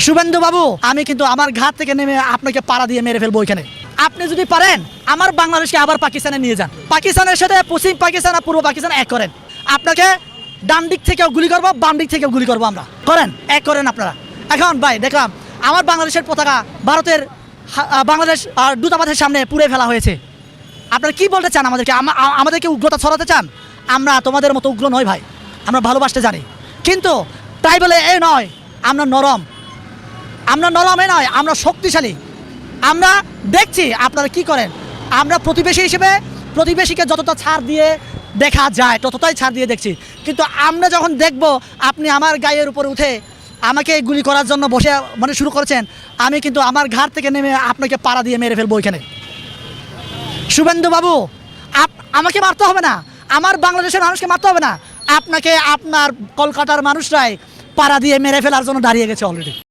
শুভেন্দু বাবু, আমি কিন্তু আমার ঘাট থেকে নেমে আপনাকে পাড়া দিয়ে মেরে ফেলবো ওইখানে। আপনি যদি পারেন আমার বাংলাদেশকে আবার পাকিস্তানে নিয়ে যান, পাকিস্তানের সাথে পশ্চিম পাকিস্তান আর পূর্ব পাকিস্তান এক করেন। আপনাকে ডান দিক থেকেও গুলি করবো, বাম দিক থেকেও গুলি করবো, আমরা করেন, এক করেন আপনারা। এখন ভাই দেখলাম আমার বাংলাদেশের পতাকা ভারতের বাংলাদেশ দূতাবাসের সামনে পুড়ে ফেলা হয়েছে। আপনারা কি বলতে চান আমাদেরকে? আমাদেরকে উগ্রতা ছড়াতে চান? আমরা তোমাদের মতো উগ্র নয় ভাই, আমরা ভালোবাসতে জানি। কিন্তু তাই বলে এ নয় আমরা নরম, আমরা নরমে নয়, আমরা শক্তিশালী। আমরা দেখছি আপনারা কি করেন। আমরা প্রতিবেশী হিসেবে প্রতিবেশীকে যতটা ছাড় দিয়ে দেখা যায় ততটাই ছাড় দিয়ে দেখছি। কিন্তু আমরা যখন দেখব আপনি আমার গায়ের উপরে উঠে আমাকে গুলি করার জন্য বসে শুরু করেছেন, আমি কিন্তু আমার ঘাট থেকে নেমে আপনাকে পাড়া দিয়ে মেরে ফেলবো ওইখানে। শুভেন্দু বাবু, আমাকে মারতে হবে না, আমার বাংলাদেশের মানুষকে মারতে হবে না, আপনাকে আপনার কলকাতার মানুষরাই পাড়া দিয়ে মেরে ফেলার জন্য দাঁড়িয়ে গেছে অলরেডি।